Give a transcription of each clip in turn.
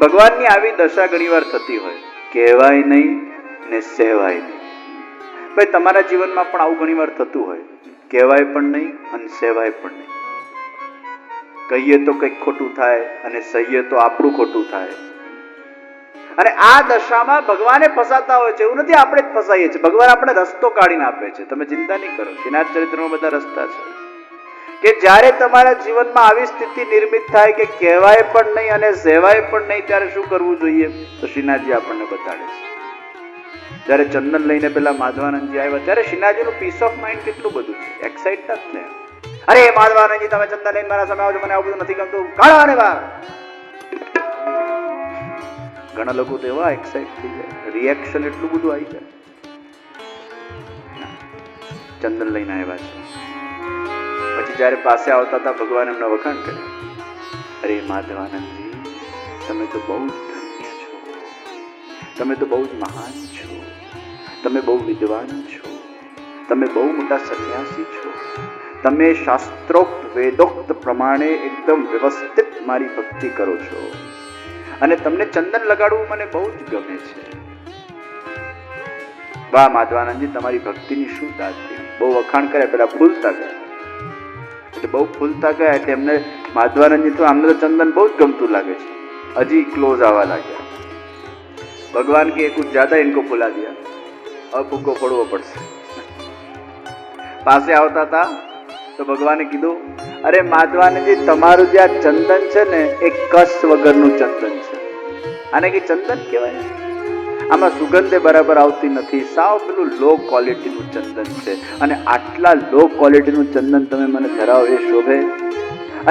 ભગવાનની આવી દશા ઘણી વાર થતી હોય, કહેવાય નહીં ને સહેવાય નહીં. ભાઈ તમારા જીવનમાં પણ આવું ઘણી વાર થતું હોય, કહેવાય પણ નહીં અને સહેવાય પણ નહીં. કહીએ તો કંઈક ખોટું થાય અને સહીએ તો આપણું ખોટું થાય. અને આ દશામાં ભગવાને ફસાતા હોય છે. એવું નથી આપણે જ ફસાઈએ છીએ, ભગવાન આપણે રસ્તો કાઢીને આપે છે. તમે ચિંતા નહીં કરો, શ્રીનાથ ચરિત્રમાં બધા રસ્તા છે કે જ્યારે તમારા જીવનમાં આવી સ્થિતિ નિર્મિત થાય કે કહેવાય પણ નહીં અને સહેવાય પણ નહીં, ત્યારે શું કરવું જોઈએ? તો શ્રીનાથજી આપણને બતાડે છે. જ્યારે ચંદન લઈને પેલા માધવાનંદજી આવ્યા, ત્યારે શ્રીનાથજીનું પીસ ઓફ માઇન્ડ કેટલું બધું છે. એક્સાઇટ નથી ને, અરે માધવાનંદજી તમે ચંદન લઈને મારા સામે આવજો, મને આવું બધું નથી ગમતું, કાઢો આને બહાર. ઘણા લોકો તો એવા એક્સાઇટ થઈ જાય, રિએક્શન એટલું બધું આવી જાય. ચંદન લઈને આવ્યા છે. પછી જયારે પાસે આવતા હતા, ભગવાન એમના વખાણ કર્યા. અરે માધવાનંદજી તમે તો બહુ જ ધન્ય છો, તમે તો બહુ જ મહાન છો, તમે બહુ વિદ્વાન છો, તમે બહુ મોટા સંન્યાસી છો, તમે શાસ્ત્રોક્ત વેદોક્ત પ્રમાણે એકદમ વ્યવસ્થિત મારી ભક્તિ કરો છો અને તમને ચંદન લગાડવું મને બહુ જ ગમે છે. વાહ માધવાનંદજી તમારી ભક્તિની શું દાદરી. બહુ વખાણ કરે, પેલા ફૂલતા ગયા. એટલે બહુ ફૂલતા ગયા એટલે એમને માધવાનંદજી તો આમને તો ચંદન બહુ જ ગમતું લાગે છે. હજી ક્લોઝ આવવા લાગ્યા. ભગવાન કે કુછ જ્યાદા ઇनको ફુલા દિયા, હવે ફૂકો પડવો પડશે. પાસે આવતા હતા તો ભગવાને કીધું, અરે માધવાનંદજી તમારું જે આ ચંદન છે ને એ કસ વગરનું ચંદન છે. આને કે ચંદન કહેવાય? આમાં સુગંધે બરાબર આવતી નથી, સાવ પેલું લો ક્વોલિટીનું ચંદન છે. અને આટલા લો ક્વોલિટીનું ચંદન તમે મને ધરાવો એ શોભે?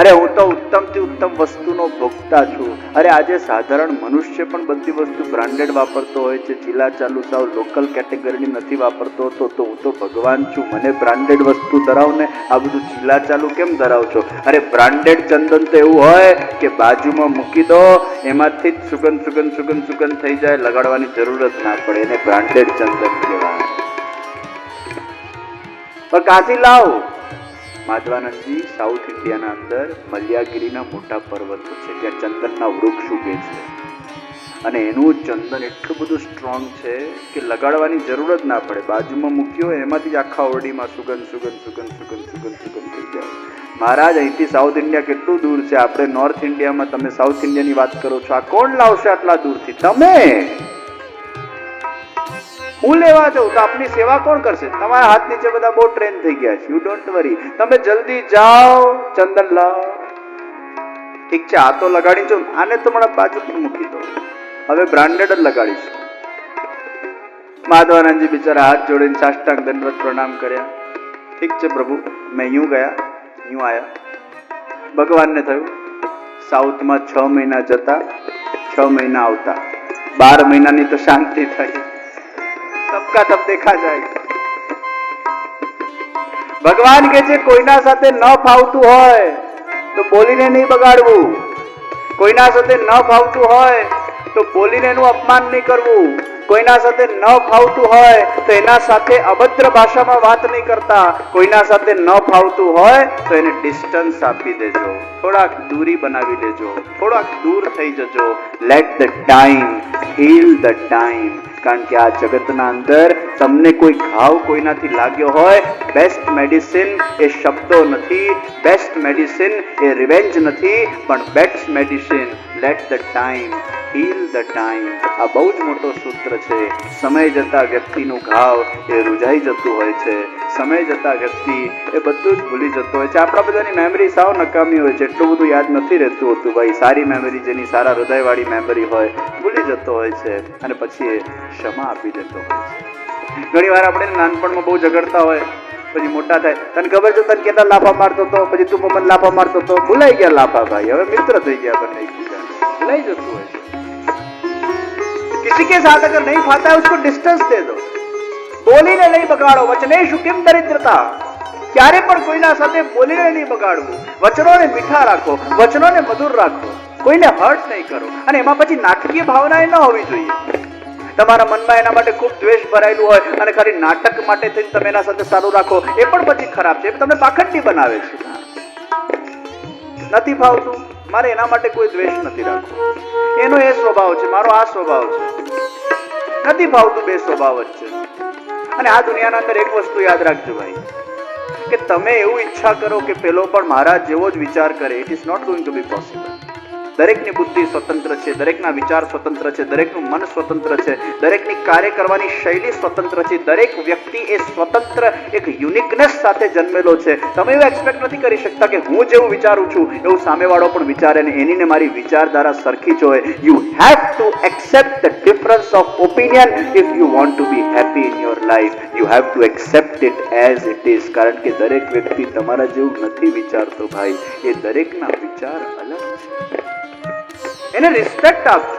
અરે હું તો ઉત્તમથી ઉત્તમ વસ્તુનો ભોગતા છું. અરે આજે સાધારણ મનુષ્ય પણ બધી વસ્તુ બ્રાન્ડેડ વાપરતો હોય છે, ચીલા ચાલુ સાવ લોકલ કેટેગરીની નથી વાપરતો હોતો. તો હું તો ભગવાન છું, મને બ્રાન્ડેડ વસ્તુ ધરાવ ને આ બધું ચીલા ચાલુ કેમ ધરાવ છો? અરે બ્રાન્ડેડ ચંદન તો એવું હોય કે બાજુમાં મૂકી દો, એમાંથી જ સુગંધ સુગંધ સુગંધ સુગંધ થઈ જાય, લગાડવાની જરૂર જ ના પડે. એને બ્રાન્ડેડ ચંદન કહેવાય. પણ કાથી લાવ? માધવાનંદજી સાઉથ ઇન્ડિયાના અંદર મલ્યાગીરીના મોટા પર્વતો છે, ત્યાં ચંદનના વૃક્ષ ઉગે છે અને એનું ચંદન એટલું બધું સ્ટ્રોંગ છે કે લગાડવાની જરૂર જ ના પડે. બાજુમાં મૂક્યો એમાંથી જ આખા ઓરડીમાં સુગંધ સુગંધ સુગંધ સુગંધ સુગંધ સુગંધ થઈ જાય. મહારાજ અહીંથી સાઉથ ઇન્ડિયા કેટલું દૂર છે, આપણે નોર્થ ઇન્ડિયામાં તમે સાઉથ ઇન્ડિયાની વાત કરો છો. આ કોણ લાવશે આટલા દૂરથી? તમે. હું લેવા જાઉં તો આપની સેવા કોણ કરશે? તમારા હાથ નીચે બધા બહુ ટ્રેન થઈ ગયા છે. યુ ડોન્ટ વરી, તમે જલ્દી જાઓ, ચંદન લાવ. ઠીક છે, આ તો લગાડી જો, આને તો મને બાજુ પર મૂકી દો, હવે બ્રાન્ડેડ જ લગાડીશું. માધવાનંદજી બિચારા હાથ જોડીને સાષ્ટાંગ દંડવત પ્રણામ કર્યા. ઠીક છે પ્રભુ, મેં यूं ગયા, यूं આયા. ભગવાનને થયું સાઉથમાં 6 મહિના જતા, 6 મહિના આવતા, 12 મહિનાની તો શાંતિ થઈ. सबका सब देखा जाएगा. ભગવાન કે છે કોઈના સાથે ન ફાવતું હોય તો બોલીને નહીં બગાડવું, કોઈના સાથે ન ફાવતું હોય તો બોલીને એનું અપમાન નહીં કરવું, કોઈના સાથે ન ફાવતું હોય તો એના સાથે અભદ્ર ભાષામાં વાત નહીં કરતા, કોઈના સાથે ન ફાવતું હોય તો એને ડિસ્ટન્સ આપી દેજો, થોડાક દૂરી બનાવી લેજો, થોડાક દૂર થઈ જજો. Let the time heal the time. કારણ કે આ જગતના અંદર તમને કોઈ ઘાવ કોઈનાથી લાગ્યો હોય, બેસ્ટ મેડિસિન એ શબ્દો નથી, બેસ્ટ મેડિસિન એ રિવેન્જ નથી, પણ best medicine let the time heal the time. આ બહુ જ મોટો સૂત્ર છે. સમય જતા વ્યક્તિનું ઘાવ એ રૂઝાઈ જતું હોય છે, સમય જતા વ્યક્તિ એ બધું જ ભૂલી જતો હોય છે. આપણા બધાની મેમરી સાવ નકામી હોય છે, એટલું બધું યાદ નથી રહેતું હોતું ભાઈ. સારી મેમરી, જેની સારા હૃદયવાળી મેમરી હોય, ભૂલી જતો હોય છે અને પછી એ ક્ષમા આપી દેતો હોય છે. ઘણી વાર આપણે નાનપણમાં બહુ ઝઘડતા હોય, પછી મોટા થાય, તને ખબર છે તને કેટલા લાફા મારતો હતો, પછી તું મને લાફા મારતો હતો, ભૂલાઈ ગયા લાફા ભાઈ, હવે મિત્ર થઈ ગયા બંને એકબીજા, ભૂલાઈ જતું હોય છે. किसी के साथ अगर नहीं खाता है उसको डिस्टेंस दे दो, બોલીને નહીં બગાડો. વચનેષુ કિમ દરિદ્રતા. ક્યારે પણ કોઈના સાથે બોલીને નહીં બગાડવું, વચનોને મીઠા રાખો, વચનોને મધુર રાખો, કોઈને હર્ટ નહીં કરો. અને એમાં પછી નાટકીય ભાવના ન હોવી જોઈએ. તમારા મનમાં એના માટે ખૂબ દ્વેષ ભરાયેલું હોય અને ખાલી નાટક માટે થઈને તમે એના સાથે સારું રાખો, એ પણ પછી ખરાબ છે, એ તમને પાખંડી બનાવે છે. નથી ફાવતું, મારે એના માટે કોઈ દ્વેષ નથી રાખવો. એનો એ સ્વભાવ છે, મારો આ સ્વભાવ છે. નથી ફાવતું, બે સ્વભાવ જ છે. અને આ દુનિયાના અંદર એક વસ્તુ યાદ રાખજો ભાઈ, કે તમે એવું ઈચ્છા કરો કે પેલો પણ મારા જેવો જ વિચાર કરે, it is not going to be possible. દરેકની બુદ્ધિ સ્વતંત્ર છે, દરેકના વિચાર સ્વતંત્ર છે, દરેકનું મન સ્વતંત્ર છે, દરેકની કાર્ય કરવાની શૈલી સ્વતંત્ર છે. દરેક વ્યક્તિ એ સ્વતંત્ર એક યુનિકનેસ સાથે જન્મેલો છે. તમે એવું એક્સપેક્ટ નથી કરી શકતા કે હું જેવું વિચારું છું એવું સામેવાળો પણ વિચારે ને એની ને મારી વિચારધારા સરખી જ હોય. You have to accept the difference of opinion if you want to B happy in your life. You have to accept it as it is. કારણ કે દરેક વ્યક્તિ તમારા જેવું નથી વિચારતો ભાઈ. એ દરેકના વિચાર અલગ છે. એને રિસ્પેક્ટ આપો,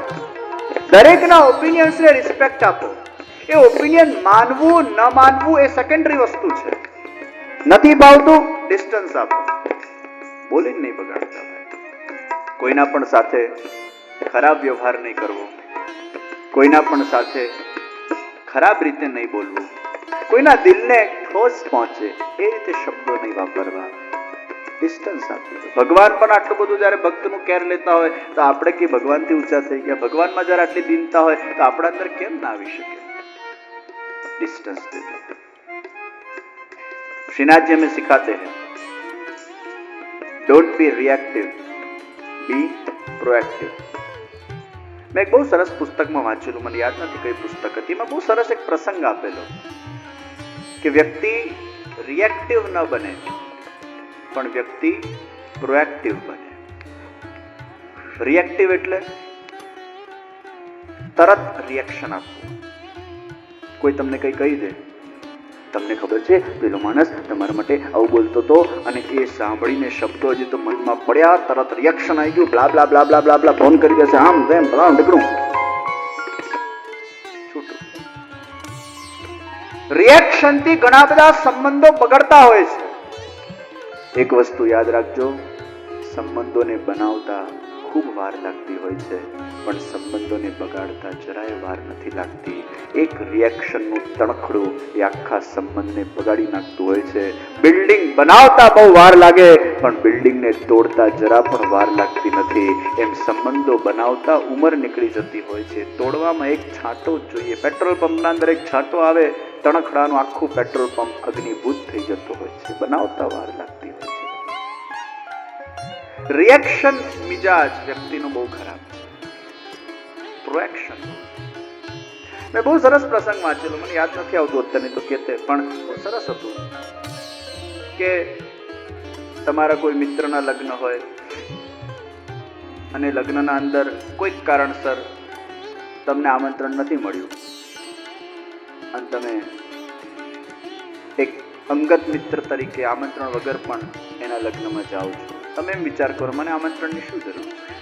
દરેકના ઓપિનિયન્સને રિસ્પેક્ટ આપો. એ ઓપિનિયન માનવું ન માનવું એ સેકન્ડરી વસ્તુ છે. નથી ભાવતું, ડિસ્ટન્સ આપો, બોલીને નહીં બગાડતા. કોઈના પણ સાથે ખરાબ વ્યવહાર નહીં કરવો, કોઈના પણ સાથે ખરાબ રીતે નહીં બોલવું, કોઈના દિલને ઠોસ પહોંચે એ રીતે શબ્દો નહીં વાપરવા, ડિસ્ટન્સ આપવું. ભગવાન પણ આટલું બધું જયારે ભક્તનું કેર લેતા હોય તો આપણે કે ભગવાનથી ઊંચા થઈ ગયા. ભગવાનમાં જયારે આટલી દીનતા હોય તો આપણા અંદર કેમ ના આવી શકે? डिस्टेंस देते हैं. श्रीनाथ जी हमें सिखाते हैं, don't be reactive, be proactive. મેં એક બહુ સરસ પુસ્તકમાં વાંચેલું, મને યાદ નથી કઈ પુસ્તક હતી, એમાં બહુ સરસ એક પ્રસંગ આપેલો કે વ્યક્તિ રિએક્ટિવ ન બને પણ વ્યક્તિ પ્રોએક્ટિવ બને. રિએક્ટિવ એટલે તરત રિએક્શન આપવું. કોઈ તમને કઈ કહી દે, તમને ખબર છે પેલો માણસ તમારા માટે આવું બોલતો હતો અને એ સાંભળીને શબ્દો હજી તો મનમાં પડ્યા, તરત રિએક્શન આવી ગયું, બ્લા બ્લા બ્લા બ્લા બ્લા બ્લા, ફોન કરી દેશે, આમ તેમ ભલા નીકળું છૂટું. રિએક્શન થી ઘણા બધા સંબંધો બગડતા હોય છે. એક વસ્તુ યાદ રાખજો, સંબંધોને બનાવતા ખૂબ વાર લાગતી હોય છે પણ સંબંધોને બગાડતા જરાય વાર નથી લાગતી. એક રિએક્શનનું તણખડું એ આખા સંબંધને બગાડી નાખતું હોય છે. બિલ્ડિંગ બનાવતા બહુ વાર લાગે પણ બિલ્ડિંગને તોડતા જરા પણ વાર લાગતી નથી. એમ સંબંધો બનાવતા ઉંમર નીકળી જતી હોય છે, તોડવામાં એક છાંટો જ જોઈએ. પેટ્રોલ પંપના અંદર એક છાંટો આવે, તણખડાનું આખું પેટ્રોલ પંપ અગ્નિભૂત થઈ જતો હોય છે. બનાવતા વાર લાગતી હોય છે. રિએક્શન મિજાજ વ્યક્તિનો બહુ ખરાબ છે. પ્રોએક્શન, મેં બહુ સરસ પ્રસંગ વાંચેલો, મને યાદ નથી આવતું અત્યારે તો કેતે, પણ બહુ સરસ હતું કે તમારા કોઈ મિત્રના લગ્ન હોય અને લગ્નના અંદર કોઈક કારણસર તમને આમંત્રણ નથી મળ્યું અને તમે એક અંગત મિત્ર તરીકે આમંત્રણ વગર પણ એના લગ્નમાં જાઓ છો. તમે એમ વિચાર કરો, મને આમંત્રણની શું જરૂર છે?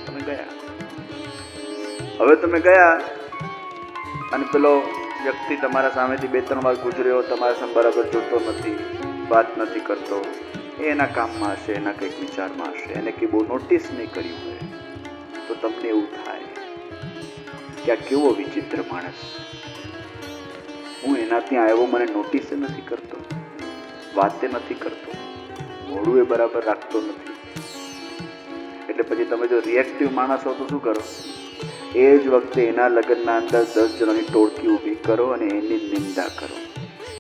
તમે ગયા. હવે તમે ગયા અને પેલો વ્યક્તિ તમારા સામેથી 2-3 વાર ગુજર્યો, તમારા સામે બરાબર જોતો નથી, વાત નથી કરતો, એ એના કામમાં હશે, એના કંઈક વિચારમાં હશે, એને કંઈ બહુ નોટિસ નહીં કર્યું હોય તો તમને એવું થાય કે આ કેવો વિચિત્ર માણસ, હું એના ત્યાં આવ્યો, મને નોટિસ નથી કરતો, વાતે નથી કરતો, મોઢું એ બરાબર રાખતો નથી. એટલે પછી તમે જો રિએક્ટિવ માણસ હો તો શું કરો? એ જ વખતે એના લગ્નના અંદર 10 જણાની ટોળકી ઊભી કરો અને એની નિંદા કરો.